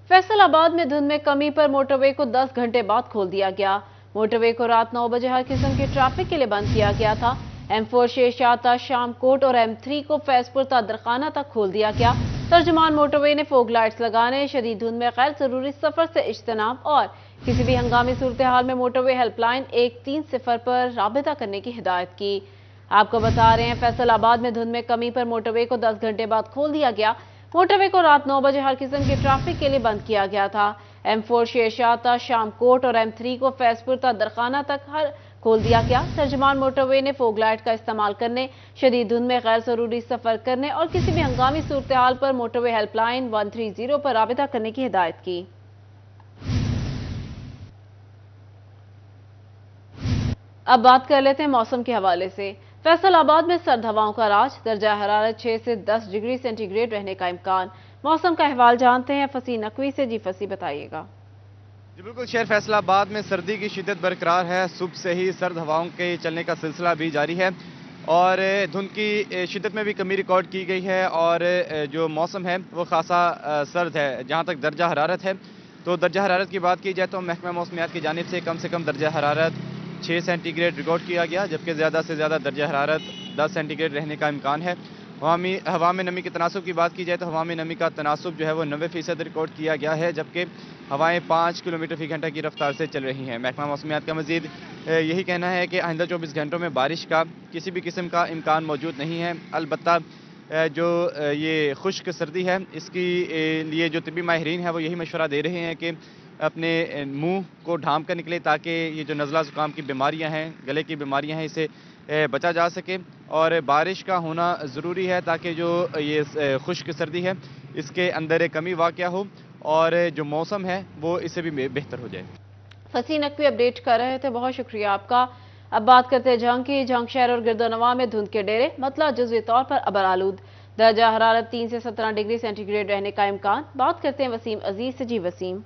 फैसल आबाद में धुंध में कमी पर मोटरवे को 10 घंटे बाद खोल दिया गया। मोटरवे को रात 9 बजे हर किस्म के ट्रैफिक के लिए बंद किया गया था। M4 शेरशाह ता शामकोट और M3 को फैजपुर ता दरखाना तक खोल दिया गया। तर्जुमान मोटरवे ने फोग लाइट्स लगाने, शदीद धुंध में गैर जरूरी सफर से इज्तनाब और किसी भी हंगामी सूरत हाल में मोटरवे हेल्पलाइन 130 पर राबिता करने की हिदायत की। आपको बता रहे हैं, फैसल आबाद में धुंध में कमी पर मोटरवे को 10 घंटे बाद खोल दिया गया। मोटरवे को रात 9 बजे हर किस्म के ट्रैफिक के लिए बंद किया गया था। M4 शेरशाह ता शामकोट और M3 को फैजपुर ता दरखाना तक हर खोल दिया गया। तर्जुमान मोटरवे ने फोग लाइट का इस्तेमाल करने, शदीद धुंध में गैर जरूरी सफर करने और किसी भी हंगामी सूरत हाल पर मोटरवे हेल्पलाइन 130 पर राबिता करने की हिदायत की। अब बात कर लेते हैं मौसम के हवाले से। फैसल आबाद में सर्द हवाओं का राज, दर्जा हरारत 6 से 10 डिग्री सेंटीग्रेड रहने का इम्कान। मौसम का अहवाल जानते हैं फसी नकवी से। जी फसी, बताइएगा। जी बिल्कुल, शहर फैसलाबाद में सर्दी की शिद्दत बरकरार है। सुबह से ही सर्द हवाओं के चलने का सिलसिला भी जारी है और धुंध की शिद्दत में भी कमी रिकॉर्ड की गई है और जो मौसम है वो खासा सर्द है। जहाँ तक दर्जा हरारत है तो दर्जा हरारत की बात की जाए तो महकमा मौसमियात की जानिब से कम दर्जा हरारत 6 सेंटीग्रेड रिकॉर्ड किया गया, जबकि ज़्यादा से ज़्यादा दर्जा हरारत 10 सेंटीग्रेड रहने का इम्कान है। हवा में नमी के तनासुब की बात की जाए तो हवा में नमी का तनासुब जो है वो 90% रिकॉर्ड किया गया है, जबकि हवाएं 5 किलोमीटर फी घंटा की रफ्तार से चल रही हैं। महकमा मौसमियात का मजीद यही कहना है कि आइंदा 24 घंटों में बारिश का किसी भी किस्म का इम्कान मौजूद नहीं है। अलबत्ता जो ये खुश्क सर्दी है इसकी लिए जो तिब्बी माहिरीन है वो यही मशवरा दे रहे हैं कि अपने मुंह को ढांप कर निकले ताकि ये जो नज़ला ज़ुकाम की बीमारियां हैं, गले की बीमारियां हैं, इसे बचा जा सके। और बारिश का होना ज़रूरी है ताकि जो ये खुश्क सर्दी है इसके अंदर एक कमी वाक़या हो और जो मौसम है वो इससे भी बेहतर हो जाए। फसी नकवी अपडेट कर रहे थे, बहुत शुक्रिया आपका। अब बात करते हैं जंग की। जंग शहर और गिरदोनवा में धुंध के डेरे, मतलब जुज़वी तौर पर अबर आलूद, दर्जा हरारत 3 से 17 डिग्री सेंटीग्रेड रहने का इम्कान। बात करते हैं वसीम अजीज से। जी वसीम।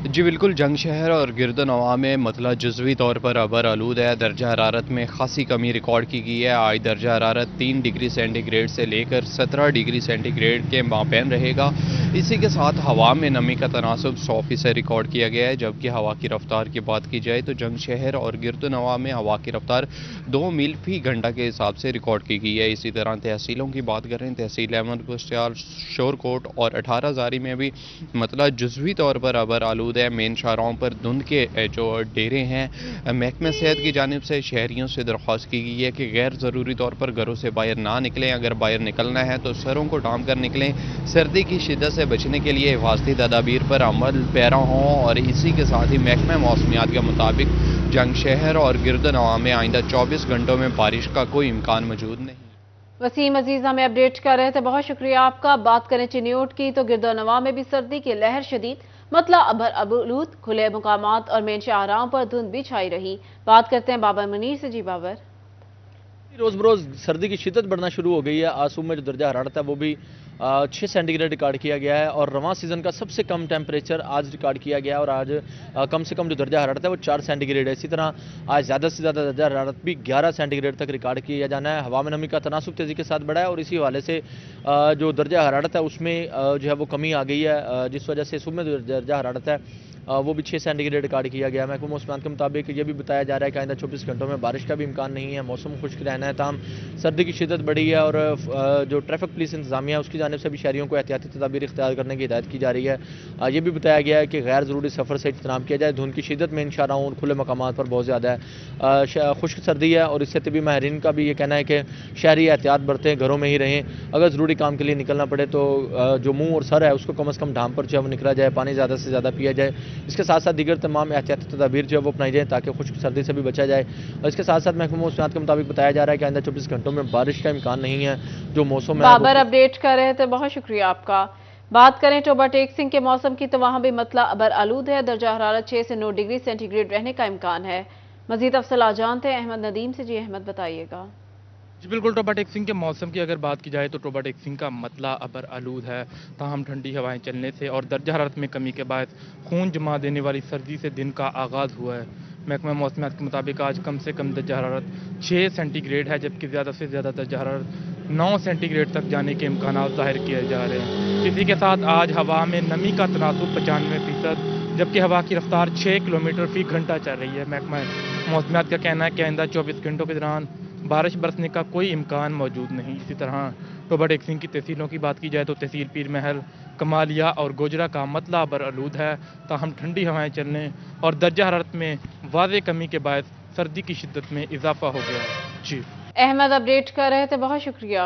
जी बिल्कुल, जंग शहर और गिरदोनवा में मतला जुज़वी तौर पर अबर आलूद है। दर्जा हरारत में खासी कमी रिकॉर्ड की गई है। आज दर्जा हरारत 3 डिग्री सेंटीग्रेड से लेकर 17 डिग्री सेंटीग्रेड के माबैन रहेगा। इसी के साथ हवा में नमी का तनासुब 100% रिकॉर्ड किया गया है, जबकि हवा की रफ्तार की बात की जाए तो जंग शहर और गिरदोनवा में हवा की रफ्तार 2 मील फी घंटा के हिसाब से रिकॉर्ड की गई है। इसी तरह तहसीलों की बात करें, तहसील अहमद कुश्तियार, शोरकोट और 18 जारी में भी मतला जुज़वी तौर पर अबर आलूद है। मेन शाहराहों पर धुंध के जो डेरे हैं, महकमा सेहत की जानिब से शहरियों से दरख्वास्त की गई है कि गैर ज़रूरी तौर पर घरों से बाहर ना निकलें। अगर बाहर निकलना है तो सरों को ढांप कर निकलें। सर्दी की शिद्दत से बचने के लिए हिफाजती तदाबीर पर अमल पैरा हों। और इसी के साथ ही महकमा मौसमियात के मुताबिक जंग शहर और गिरदोनवा में आइंदा 24 घंटों में बारिश का कोई इम्कान मौजूद नहीं। वसीम अजीज हमें अपडेट कर रहे थे, बहुत शुक्रिया आपका। बात करें चिन्योट की तो गिरदोनवा में भी सर्दी की लहर शदीद, मतलब अबर आलूद, खुले मुकामात और मेन शाहराहों पर धुंध भी छाई रही। बात करते हैं बाबर मुनीर से। जी बाबर। रोज़ बरोज़ सर्दी की शिद्दत बढ़ना शुरू हो गई है। आज सुबह में जो दर्जा हरारत है वो भी 6 सेंटीग्रेड रिकॉर्ड किया गया है और रवां सीज़न का सबसे कम टेम्परेचर आज रिकॉर्ड किया गया है और आज कम से कम जो दर्जा हरारत है वो 4 सेंटीग्रेड है। इसी तरह आज ज़्यादा से ज़्यादा दर्जा हरारत भी 11 सेंटीग्रेड तक रिकॉर्ड किया जाना है। हवा में नमी का तनासुब तेज़ी के साथ बढ़ा है और इसी हवाले से जो दर्जा हरारत है उसमें जो है वो कमी आ गई है, जिस वजह से सुबह में जो दर्जा हरारत है वो भी 6 सेंटीग्रेड रिकॉर्ड किया गया है। महकमा मौसमियात के मुताबिक ये भी बताया जा रहा है कि आइंदा 24 घंटों में बारिश का भी इम्कान नहीं है। मौसम खुश्क रहना है, ताम सर्दी की शिद्दत बढ़ी है और जो ट्रैफिक पुलिस इंतजामिया है उसकी जानिब से भी शहरियों को एहतियाती तदाबीर इख्तियार करने की हिदायत की जा रही है। ये भी बताया गया है कि गैर ज़रूरी सफ़र से इज्तनाब किया जाए। धुंध की शिद्दत में इन शाहराहों और खुले मकामात पर बहुत ज़्यादा है। खुश्क सर्दी है और इससे तिब्बी माहिरीन का भी ये कहना है कि शहरी एहतियात बरतें, घरों में ही रहें। अगर ज़रूरी काम के लिए निकलना पड़े तो जो मुँह और सर है उसको कम अज़ कम ढांप पर जो है वो निकला जाए, पानी ज़्यादा से ज़्यादा पिया जाए। इसके साथ साथ दीगर तमाम एहतियाती तदाबीर जो है वो अपनाई जाए ताकि खुश्क सर्दी से भी बचा जाए। और इसके साथ साथ महकमा मौसमियात के मुताबिक बताया जा रहा है कि आइंदा 24 घंटों में बारिश का इम्कान नहीं है। जो मौसम है बाबर अपडेट कर रहे थे, बहुत शुक्रिया आपका। बात करें टोबा टेक सिंह के मौसम की तो वहां भी मतला अबर आलूद है। दर्जा हरारत 6 से 9 डिग्री सेंटीग्रेड रहने का इम्कान है। मजीद अफसला जानते हैं अहमद नदीम से। जी अहमद, बताइएगा। जी बिल्कुल, टोबा टेक सिंह के मौसम की अगर बात की जाए तो टोबा टेक सिंह का मतला अबर आलूद है। ताहम ठंडी हवाएं चलने से और दर्जा हरारत में कमी के बाद खून जमा देने वाली सर्दी से दिन का आगाज़ हुआ है। महकमा मौसमियात के मुताबिक आज कम से कम दर्जा हरारत 6 सेंटीग्रेड है, जबकि ज़्यादा से ज़्यादा दर्जा हरारत 9 सेंटीग्रेड तक जाने के इम्कान ज़ाहिर किए जा रहे हैं। इसी के साथ आज हवा में नमी का तनासुब 95%, जबकि हवा की रफ्तार 6 किलोमीटर फी घंटा चल रही है। महकमा मौसमियात का कहना है कि आइंदा 24 घंटों के दौरान बारिश बरसने का कोई इम्कान मौजूद नहीं। इसी तरह टोबा टेक सिंह की तहसीलों की बात की जाए तो तहसील पीर महल, कमालिया और गोजरा का मतला अबर आलूद है, ताहम ठंडी हवाएं चलने और दर्जा हरारत में वाज़ेह कमी के बायस सर्दी की शिद्दत में इजाफा हो गया है। जी अहमद अपडेट कर रहे थे, बहुत शुक्रिया।